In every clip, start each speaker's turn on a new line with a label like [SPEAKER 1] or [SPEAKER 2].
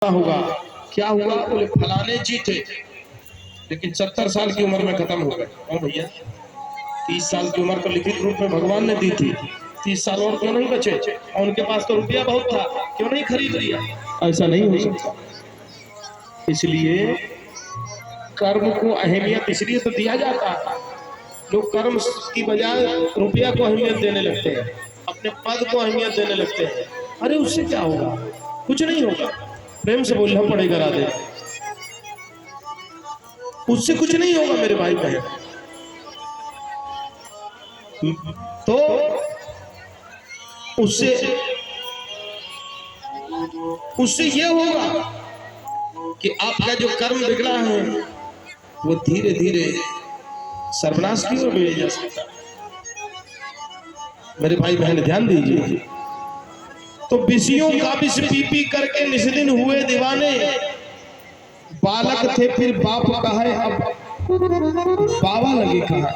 [SPEAKER 1] होगा क्या हुआ? बोले फलाने जी थे लेकिन 70 साल की उम्र में खत्म हो गए। ओ भैया 30 साल की उम्र तो लिखित रूप में भगवान ने दी थी, 30 साल और क्यों नहीं बचे? और उनके पास तो रुपया बहुत था, क्यों नहीं खरीद लिया? ऐसा नहीं हो सकता। इसलिए कर्म को अहमियत इसलिए तो दिया जाता है, लोग कर्म की बजाय रुपया को अहमियत देने लगते हैं, अपने पद को अहमियत देने लगते हैं। अरे उससे क्या होगा? कुछ नहीं होगा। प्रेम से बोलना पड़ेगा राधे, उससे कुछ नहीं होगा मेरे भाई बहन। तो उससे ये होगा कि आपका जो कर्म बिगड़ा है वो धीरे धीरे सर्वनाश की ओर ले जा सकता है। मेरे भाई बहन ध्यान दीजिए। तो विषयों का विष पी पी करके निस्दिन हुए दीवाने, बालक थे फिर बाप कहे अब बाबा लगे कहा।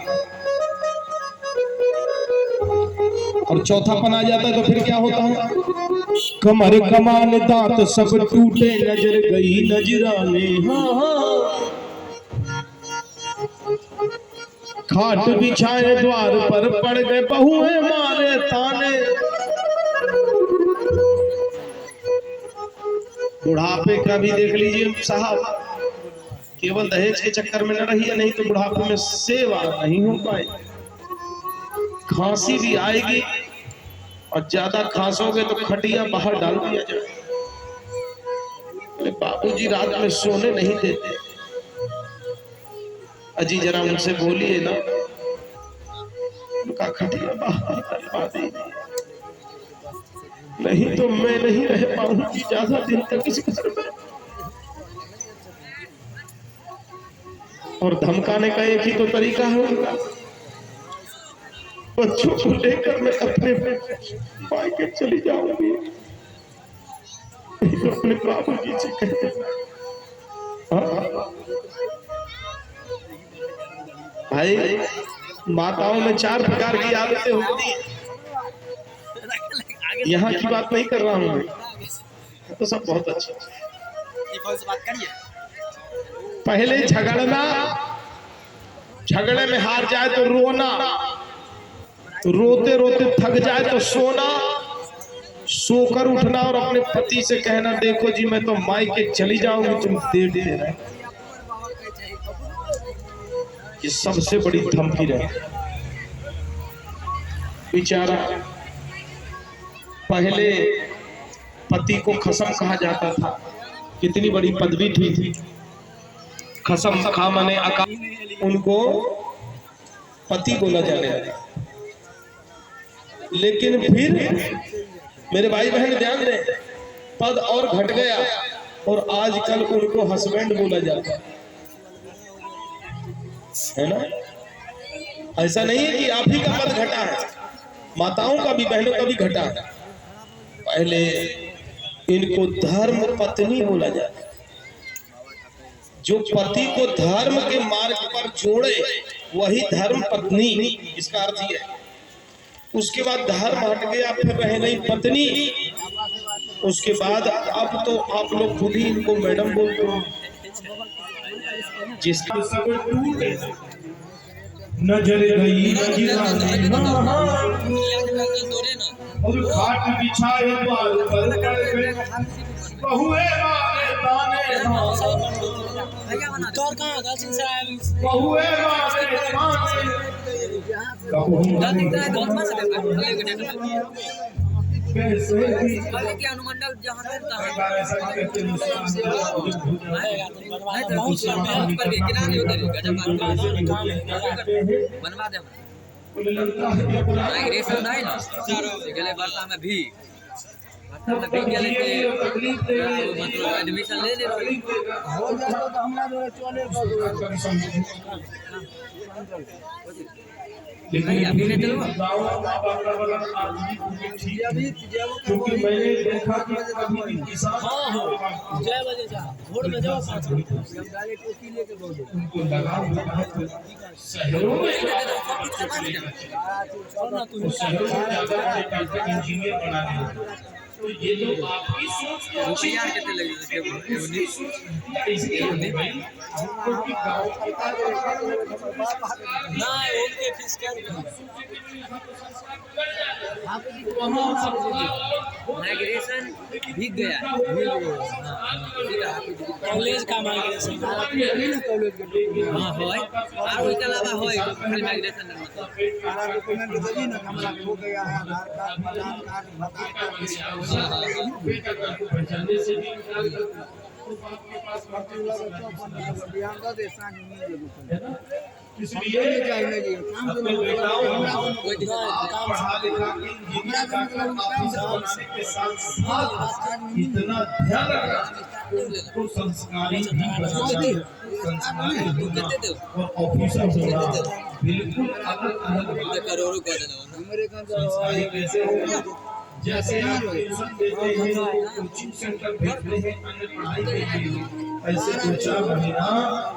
[SPEAKER 1] और चौथापन आ जाता है तो फिर क्या होता है? कमर कमान दांत सब टूटे, नजर गई नजराने। हाँ हाँ, खाट बिछाए द्वार पर पड़ गए, बहुए मारे ताने। बुढ़ापे का भी देख लीजिए साहब, केवल दहेज के चक्कर में न रहिए, नहीं तो बुढ़ापे में सेवा नहीं हो पाए। खांसी भी आएगी और ज्यादा खांसोगे तो खटिया बाहर डाल दिया जाए। बाबूजी रात में सोने नहीं देते। अजी जरा उनसे बोलिए ना, उनका खटिया बाहर डलवा दीजिए, नहीं तो मैं नहीं रह पाऊंगी ज्यादा दिन तक इस घर में। और धमकाने का एक ही तो तरीका है उनका, बच्चों को लेकर मैं अपने मायके चली जाऊंगी, तो अपने बाबूजी से कहते। भाई माताओं में 4 प्रकार की आदतें होती हैं, यहाँ की बात नहीं कर रहा हूँ मैं, तो सब बहुत अच्छा। पहले झगड़ना, झगड़े में हार जाए तो रोना, रोते रोते थक जाए तो सोना, सोकर उठना और अपने पति से कहना देखो जी मैं तो मायके चली जाऊंगी, तुम देर दे रहे। ये सबसे बड़ी धमकी रहे। बेचारा पहले पति को खसम कहा जाता था, कितनी बड़ी पदवी थी। खसम खा माने अका, उनको पति बोला जाने लगा। लेकिन फिर मेरे भाई बहन ध्यान दें, पद और घट गया और आजकल उनको हस्बैंड बोला जाता है ना। ऐसा नहीं है कि आप ही का पद घटा है, माताओं का भी, बहनों का भी घटा है। पहले इनको धर्म पत्नी बोला जाता, जो पति को धर्म के मार्ग पर जोड़े वही धर्म पत्नी, इसका अर्थ ही है। उसके बाद धर्म हट गया, फिर रह गई पत्नी। उसके बाद अब तो आप लोग खुद ही इनको मैडम बोलते हो। जिसका सब टूटे नजर गई नजराने, और खाट बिछाए द्वार पर बहुए मारे ताने, बहुए मारे ताने।
[SPEAKER 2] अनुमंडल बनवा दे में भी मतलब एडमिशन ले ले
[SPEAKER 1] क्योंकि मैंने देखा कि कभी किसान उनको लगा शहरों में इंजीनियर बनाने तो ये तो आपकी सोच तो अच्छी
[SPEAKER 2] रुपया
[SPEAKER 1] है,
[SPEAKER 2] कितने लगे
[SPEAKER 1] उसकी सोच इसलिए होगी भाई, क्योंकि गाँव की
[SPEAKER 2] ना उनके फीस क्या माइग्रेशन भीग गया कॉलेज का माइग्रेशन हाँ होय और उसके अलावा होय खाली माइग्रेशन
[SPEAKER 3] डॉक्यूमेंट देगी ना हमारा हो गया है आधार कार्ड पैन कार्ड भोटर
[SPEAKER 1] पहचानने से भी
[SPEAKER 3] बिहार का देश है ना
[SPEAKER 1] इसलिए अपने बेटाओं
[SPEAKER 2] कोई दिक्कत
[SPEAKER 1] आप पढ़ा लिखा के इंजीनियर डॉक्टर ऑफिसर बनाने के साथ साथ इतना ध्यान रखना उनको संस्कारी भी बनना चाहिए, संस्कारी होना और ऑफिसर होना बिल्कुल अलग अलग
[SPEAKER 2] करोड़ों का देना
[SPEAKER 3] अमेरिकन
[SPEAKER 1] संस्कारी कैसे होगा, जैसे आप ट्यूशन देते हैं, कोचिंग सेंटर भेजते हैं अन्य पढ़ाई के लिए, ऐसे 2-4 महीना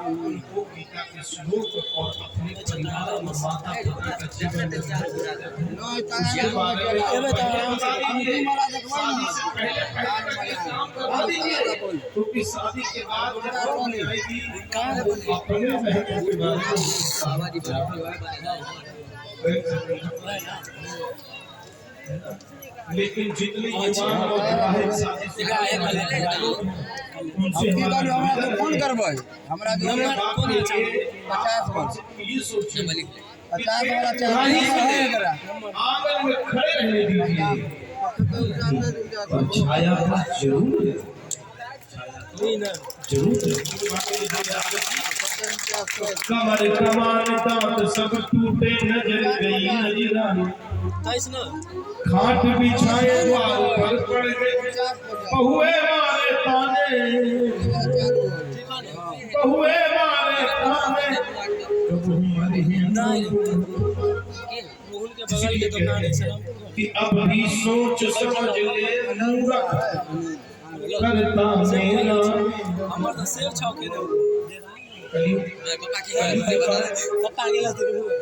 [SPEAKER 1] उनको गीता के श्लोक और अपने परिवार और माता पिता का जीवन उसके बारे में क्योंकि शादी के बाद अपने महत्व के बारे में लेकिन जितनी ईमान और विवाहित शादी से उनसे हमारा
[SPEAKER 3] फोन करबै हमरा
[SPEAKER 1] बात ये
[SPEAKER 3] 50 वर्ष
[SPEAKER 1] ये सोचिए
[SPEAKER 3] 50 वाला चाहिए एकरा
[SPEAKER 1] आंगन में खड़े रहने दीजिए और छाया का जरूर कमर कमान दांत सब टूटे नजर गई नजरानी खाट बिछाए द्वार पर पड़ गए बहुए मारे ताने बहुए मारे ताने कि अब भी सोच समझ ले मूर्ख करता मेरा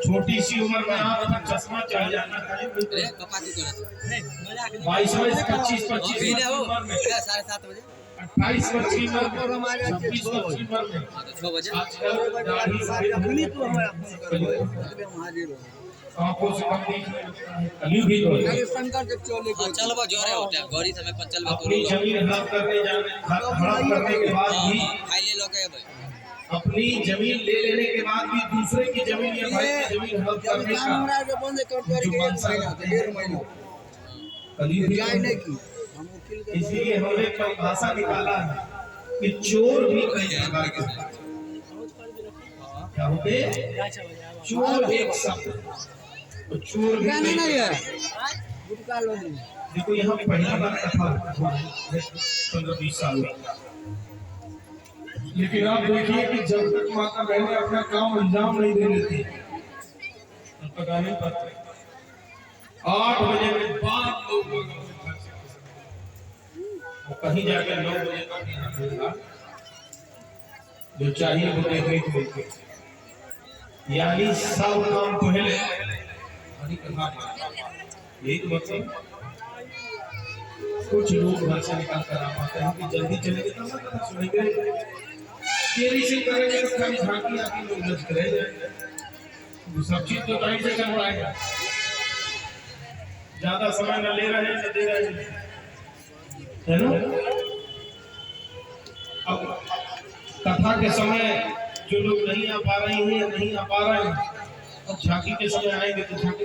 [SPEAKER 1] छोटी सी उम्र में आप चश्मा चढ़ जाना 22-25 उम्र में 28 वर्ष की उम्र में 26 वर्ष की उम्र में
[SPEAKER 2] 6 बजे
[SPEAKER 1] आजकल दाढ़ी आंखों से कम नहीं भी तो
[SPEAKER 2] चलबा जोरे होते गौरी समय पर चलबा
[SPEAKER 1] अपनी जमीन हड़प करने के बाद भी
[SPEAKER 2] फाइले लोगे भाई
[SPEAKER 1] अपनी जमीन ले लेने के बाद भी दूसरे की जमीन या भाई की जमीन हड़प करने का जो मंशा इसलिए हमने परिभाषा निकाला है कि चोर भी कई प्रकार के क्या होते चोर एक शब्द तो चोर भी देखो यहाँ पहली बार कथा 15-20 साल में, लेकिन आप देखिए कि जब तक माता बहनें अपना काम अंजाम नहीं दे लेती तब तक आने पाते 8 बजे के बाद लोग कहीं जाकर 9 बजे तक यहाँ मिलेगा जो चाहिए वो देखने को मिलते, यानी सब काम पहले यही तो मतलब कुछ लोग घर से निकाल कर आ पाते हैं कि जल्दी चलेंगे तो ना कथा सुनेंगे, देरी से करेंगे तो खाली झांकी आके लोग लज करे जाएंगे, सब चीज तो टाइम से चल रहा है, ज्यादा समय न ले रहे हैं न दे रहे हैं, है ना। अब कथा के समय जो लोग नहीं आ पा रही हैं या नहीं आ पा रहे हैं, अब झांकी के समय आएंगे तो झांकी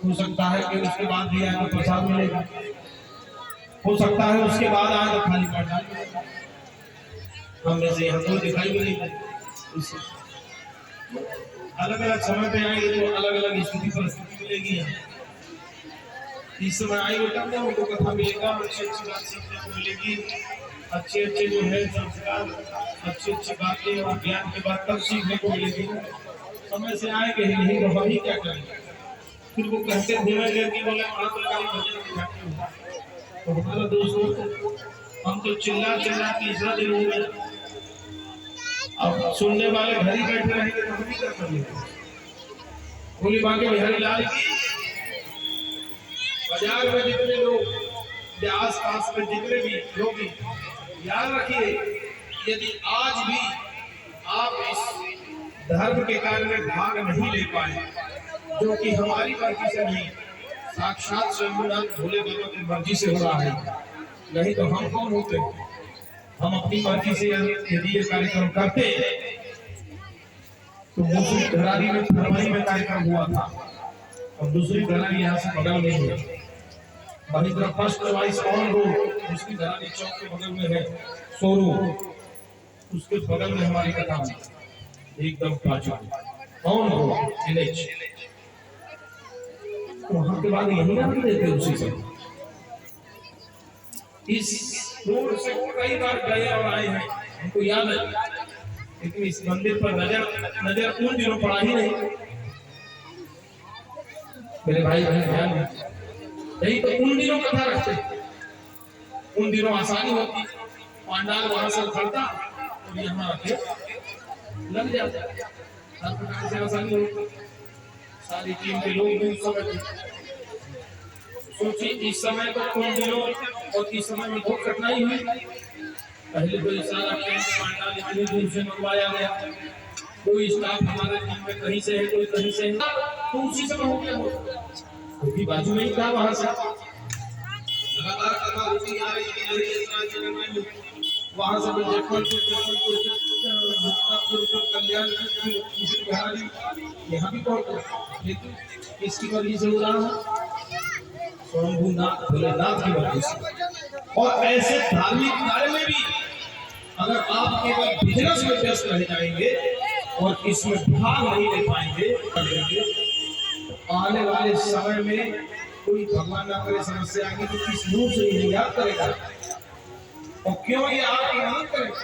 [SPEAKER 1] हो सकता है कि उसके बाद भी आए तो प्रसाद मिलेगा, हो सकता है उसके बाद आए तो खाली प्रसाद मिलेगा, हम में से हमको दिखाई भी नहीं देती। अलग अलग समय पे आएंगे तो अलग अलग स्थिति परिस्थिति मिलेगी, इस समय आएंगे तब ना उनको कथा मिलेगा, अच्छी अच्छी बात सीखने को मिलेगी, अच्छे अच्छे जो है संस्कार, अच्छी अच्छी बातें और ज्ञान के बाद तब सीखने को मिलेगी। समय से आएंगे ही नहीं तो हम ही क्या करेंगे, फिर वो कहते धीरे कि बोले महाप्रकारी भजन तो हमारा दोस्तों हम तो चिल्ला चिल्ला तीसरा दिन हो गया, अब सुनने वाले घर ही बैठे रहेंगे तो हम ही क्या करेंगे। बोली बांके बिहारी लाल की बाजार में जितने लोग या आस पास में जितने भी लोग, याद रखिए, यदि आज भी आप इस धर्म के कार्य में भाग नहीं ले पाए, जो कि हमारी मर्जी से नहीं, साक्षात शंभुनाथ भोले बाबा की मर्जी से हो रहा है, नहीं तो हम कौन होते? हम अपनी मर्जी से यदि ये कार्यक्रम करते तो दूसरी घरारी में फरवरी में कार्यक्रम हुआ था और दूसरी घरारी यहाँ से बगल में है, वही तरह फर्स्ट वाइस ऑन रोड उसकी घरारी चौक के बगल में है शोरूम, उसके बगल में हमारी कथा एकदम प्राचीन ऑन रोड NH, वहां के बाद यही ना देते उसी से। इस रोड से कई बार गए और आए हैं, हमको याद है, लेकिन इस मंदिर पर नजर उन दिनों पड़ा ही नहीं। मेरे भाई बहन ध्यान नहीं तो उन दिनों कथा रखते, उन दिनों आसानी होती, पांडाल वहां से उखड़ता और यहाँ आके लग जाता, हर प्रकार से आसानी होती, सारी टीम के लोग भी उस समय सोचिए, इस समय तो उन दिनों और इस समय में बहुत कठिनाई हुई। पहले तो सारा टेंट पांडाल इतनी दूर से मंगवाया गया, कोई स्टाफ हमारे टीम में कहीं से है, कोई कहीं से है, तो उसी समय हो गया, क्योंकि बाजू में ही था, वहां से लगातार कथा होती आ रही है, वहां से कल्याण यहाँ भी पहुंच, लेकिन किसकी मर्जी से हो रहा है? शंभुनाथ भोलेनाथ की मर्जी से। और ऐसे धार्मिक कार्य में भी अगर आप केवल बिजनेस में व्यस्त रह जाएंगे और इसमें भाग नहीं ले पाएंगे, तो आने वाले समय में कोई भगवान ना करे समस्या आएगी तो किस मुंह से ये याद करेगा, और क्यों ये आपकी मदद करेगा?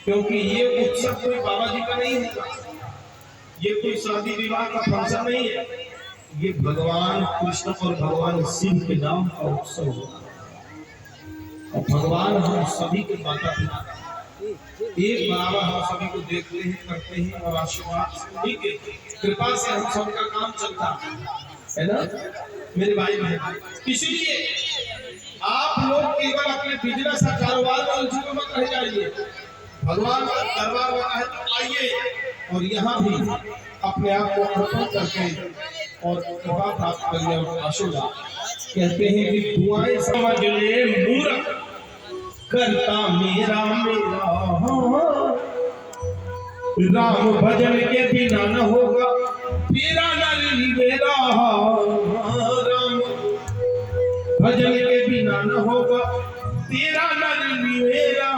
[SPEAKER 1] क्योंकि ये उत्सव कोई बाबा जी का नहीं है, ये कोई शादी विवाह का फंक्शन नहीं है, ये भगवान कृष्ण और भगवान शिव के नाम का उत्सव होगा। और भगवान हम सभी के माता पिता एक बराबर हम सभी को देखते हैं, करते हैं, और आशीर्वाद के कृपा से हम सबका काम चलता है ना मेरे भाई बहन। इसलिए आप लोग केवल अपने बिजनेस का कारोबार में उलझे मत रह जाइए, भगवान का दरबार होता है तो आइए और यहाँ भी अपने आप को अर्पण करके और कृपा प्राप्त करने और आशीर्वाद। कहते हैं कि दुआएं समझ ले मूर्ख करता मेरा मेरा, राम भजन के बिना न होगा तेरा नर मेरा, राम भजन के बिना न होगा तेरा नर मेरा,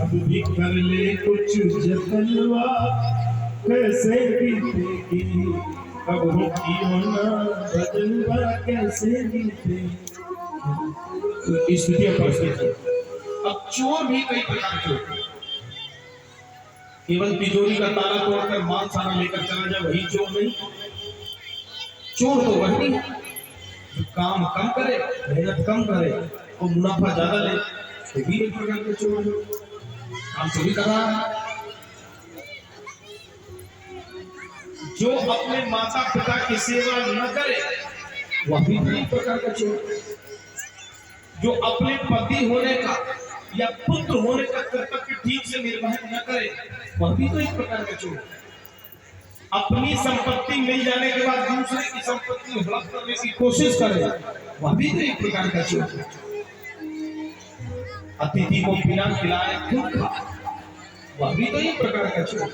[SPEAKER 1] अब भी कर ले कुछ जतनवा कैसे बीतेगी, अब क्यों ना भजनवा कैसे बीतेगी। स्थितियां परिस्थिति। अब चोर भी कई प्रकार के होते हैं, केवल तिजोरी का ताला तोड़कर माल सारा लेकर चला जाए वही चोर नहीं। चोर तो वही जो काम कम करे, मेहनत कम करे और मुनाफा ज्यादा ले, तो भी एक प्रकार के चोर है, काम चोरी कर रहा है। जो अपने माता पिता की सेवा न करे वह भी एक प्रकार का चोर। जो अपने पति होने का या पुत्र होने का कर्तव्य ठीक से निर्वहन न करे वह भी तो एक प्रकार का चोर। अपनी संपत्ति मिल जाने के बाद दूसरे की संपत्ति हड़प करने की कोशिश करे वह भी तो एक प्रकार का चोर। अतिथि को बिना खिलाए खुद खा वह भी तो एक प्रकार का चोर।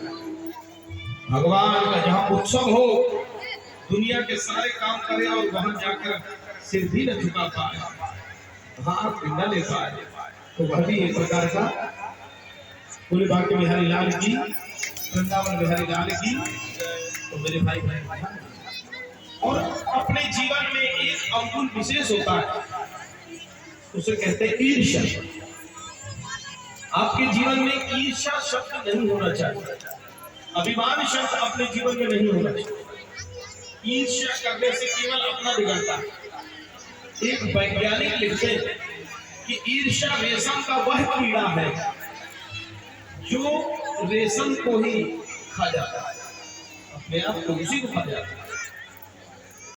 [SPEAKER 1] भगवान का जहाँ उत्सव हो दुनिया के सारे काम करे और वहां जाकर सिर भी न झुका पाए, हाथ न ले पाए, तो वह भी एक प्रकार का। बोले बाकी बिहारी लाल की, वृंदावन बिहारी लाल की। तो मेरे भाई बहन, और अपने जीवन में एक अवगुण विशेष होता है, उसे कहते हैं ईर्ष्या। आपके जीवन में ईर्ष्या शब्द नहीं होना चाहिए, अभिमान शब्द अपने जीवन में नहीं होना चाहिए। ईर्ष्या करने से केवल अपना बिगड़ता है। एक वैज्ञानिक लिखते हैं कि ईर्ष्या रेशम का वह कीड़ा है जो रेशम को ही खा जाता है, अपने आप को उसी को खा जाता है।